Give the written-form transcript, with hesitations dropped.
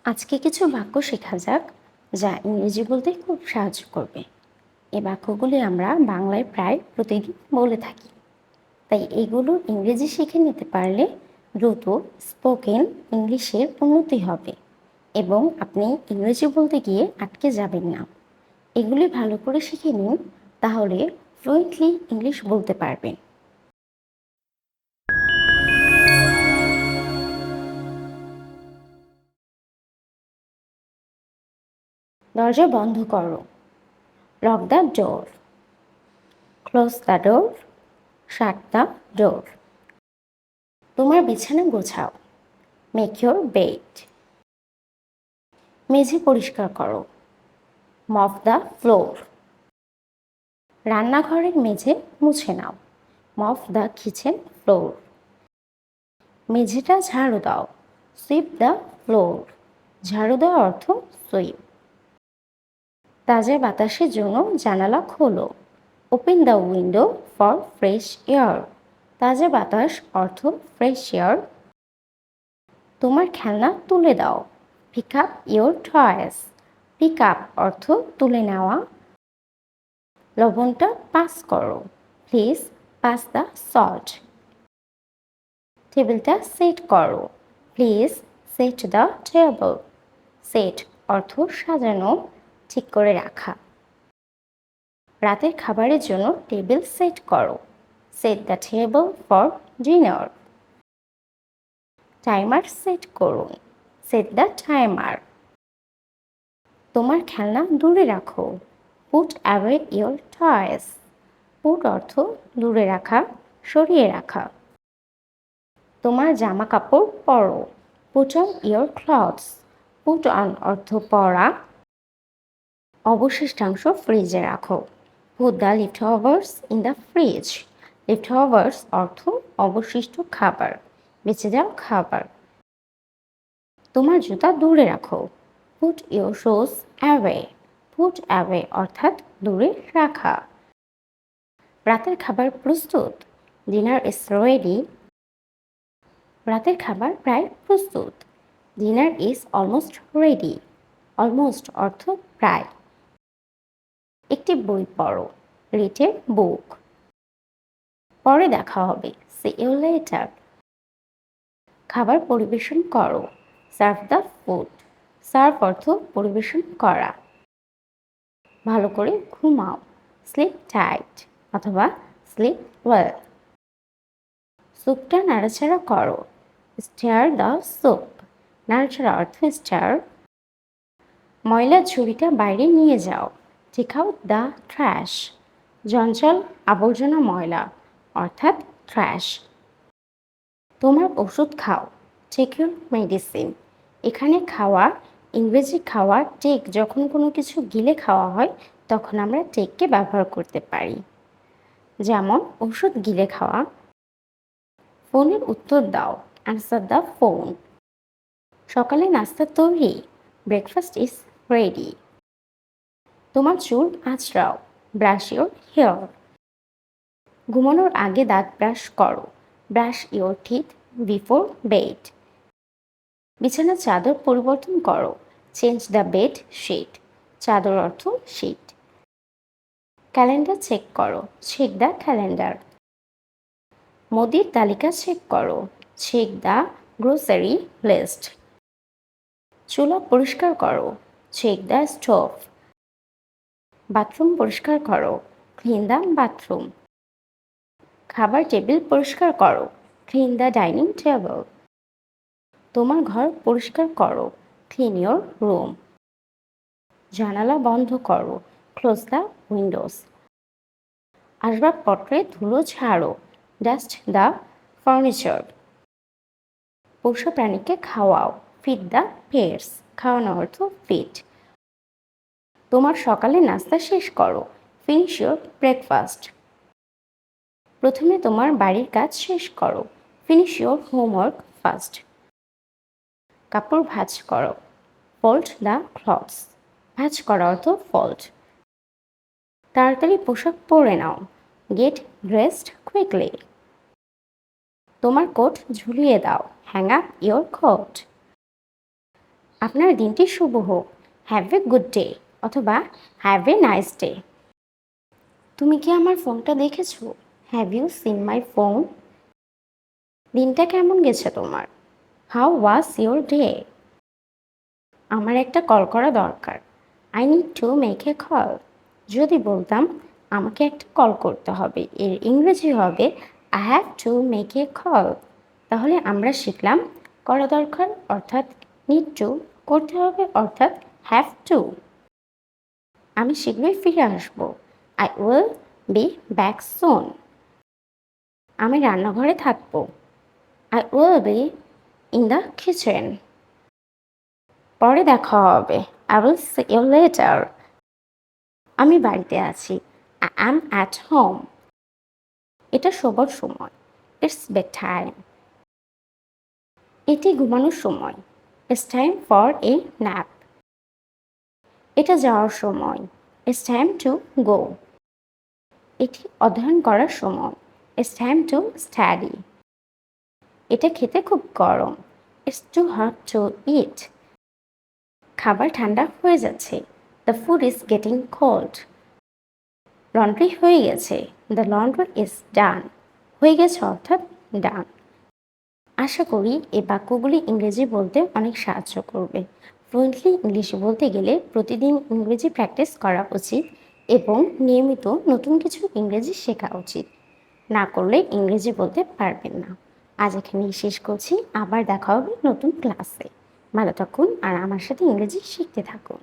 আজকে কিছু বাক্য শেখা যাক যা ইংরেজি বলতে খুব সাহায্য করবে। এই বাক্যগুলি আমরা বাংলায় প্রায় প্রতিদিন বলে থাকি, তাই এগুলো ইংরেজি শিখে নিতে পারলে দ্রুত স্পোকেন ইংলিশের উন্নতি হবে এবং আপনি ইংরেজি বলতে গিয়ে আটকে যাবেন না। এগুলি ভালো করে শিখে নিন, তাহলে ফ্লুয়েন্টলি ইংলিশ বলতে পারবেন। দরজা বন্ধ করো। Lock the door. Close the door. Shut the door. তোমার বিছানা গোছাও। Make your bed. মেঝে পরিষ্কার করো। Mop the floor. রান্নাঘরের মেঝে মুছে নাও। Mop the kitchen floor. মেঝেটা ঝাড়ু দাও। Sweep the floor. ঝাড়ু দেওয়ার অর্থ সুইপ। তাজা বাতাসের জন্য জানালা খোলো। Open the window for fresh air. তাজা বাতাস অর্থ ফ্রেশ এয়ার। তোমার খেলনা তুলে দাও। Pick up your toys. Pick up অর্থ তুলে নেওয়া। লবণটা পাস করো। Please pass the salt. টেবিলটা সেট করো। Please set the table. Set অর্থ সাজানো, ঠিক করে রাখা। রাতের খাবারের জন্য টেবিল সেট করো। Set the table for dinner. Timer set করুন। Set the timer. তোমার খেলনা দূরে রাখো। Put away your toys. Put অর্থ দূরে রাখা, সরিয়ে রাখা। তোমার জামা কাপড় পরো। Put on your clothes. Put on অর্থ পরা। অবশিষ্টাংশ ফ্রিজে রাখো। Put the lift ওভার্স in the fridge. Leftovers অর্থ অবশিষ্ট খাবার, বেঁচে যাওয়া খাবার। তোমার জুতা দূরে রাখো। Put your shoes away. Put away অর্থাৎ দূরে রাখা। রাতের খাবার প্রস্তুত। Dinner is ready. রাতের খাবার প্রায় প্রস্তুত। Dinner is almost ready. Almost অর্থ প্রায়। একটি বই পড়ো। Read a book. পরে দেখা হবে। See you later. খাবার পরিবেশন করো। Serve the food. সার্ভ অর্থ পরিবেশন করা। ভালো করে ঘুমাও। স্লিপ টাইট অথবা স্লিপ ওয়েল। স্যুপটা নাড়াচাড়া করো। Stir the soup. নাড়াচাড়া অর্থ স্টার। ময়লা ঝুড়িটা বাইরে নিয়ে যাও। Take out the trash. জঞ্জাল, আবর্জনা, ময়লা অর্থাৎ ট্র্যাশ। তোমার ওষুধ খাও। Take your medicine. এখানে খাওয়া, ইংরেজি খাওয়া, টেক যখন কোনো কিছু গিলে খাওয়া হয় তখন আমরা টেককে ব্যবহার করতে পারি। যেমন ওষুধ গিলে খাওয়া। ফোনের উত্তর দাও। Answer the phone. সকালে নাস্তা তৈরি। Breakfast is ready. তোমার চুল আঁচড়াও। Brush your hair. ঘুমানোর আগে দাঁত ব্রাশ করো। Brush your teeth before bed. বিছানার চাদর পরিবর্তন করো। Change the bed sheet. চাদর অর্থ শিট। ক্যালেন্ডার চেক করো। Check the calendar. মুদির তালিকা চেক করো। Check the grocery list. চুলা পরিষ্কার করো। Check the stove. বাথরুম পরিষ্কার করো। Clean the bathroom. খাবার টেবিল পরিষ্কার করো। Clean the dining table. তোমার ঘর পরিষ্কার করো। Clean your room. জানালা বন্ধ করো। Close the Windows. আসবাবপত্রে ধুলো ঝাড়ো। Dust the furniture. পোষা প্রাণীকে খাওয়াও। Feed the pets. খাওয়ানো অর্থ ফিড। তোমার সকালে নাস্তা শেষ করো। Finish your breakfast. প্রথমে তোমার বাড়ির কাজ শেষ করো। Finish your homework first. কাপড় ভাঁজ করো। Fold the clothes. ভাঁজ করা অর্থ ফোল্ড। তাড়াতাড়ি পোশাক পরে নাও। Get dressed quickly. তোমার কোট ঝুলিয়ে দাও। Hang up your coat. আপনার দিনটি শুভ হোক। হ্যাভ এ গুড ডে অথবা হ্যাভ এ নাইস ডে। তুমি কি আমার ফোনটা দেখেছো? Have you seen my phone? দিনটা কেমন গেছে তোমার? How was your day? আমার একটা কল করা দরকার। I need to make a call. যদি বলতাম আমাকে একটা কল করতে হবে, এর ইংরেজি হবে I have to make a call. তাহলে আমরা শিখলাম করা দরকার অর্থাৎ নিড টু, করতে হবে অর্থাৎ হ্যাভ টু। আমি শীঘ্রই ফিরে আসবো। I will be back soon. আমি রান্নাঘরে থাকবো। I will be in the kitchen. পরে দেখা হবে। I will see you later. আমি বাড়িতে আছি। I am at home. এটা শোবার সময়। It's bed time. এটি ঘুমানোর সময়। It's time for a nap. এটা যাওয়ার সময়। It's time to go. এটি অধ্যয়ন করার সময়। It's time to study. এটা খেতে খুব গরম। ইটস টু হট টু ইট। খাবার ঠান্ডা হয়ে যাচ্ছে। The food is getting cold. Laundry হয়ে গেছে। The laundry is done. হয়ে গেছে অর্থাৎ ডান। আশা করি এই বাক্যগুলি ইংরেজি বলতে অনেক সাহায্য করবে। ফ্লুয়েন্টলি ইংলিশ বলতে গেলে প্রতিদিন ইংরেজি প্র্যাকটিস করা উচিত এবং নিয়মিত নতুন কিছু ইংরেজি শেখা উচিত। না করলে ইংরেজি বলতে পারবেন না। আজ এখানেই শেষ করছি। আবার দেখা হবে নতুন ক্লাসে। ভালো থাকুন আর আমার সাথে ইংরেজি শিখতে থাকুন।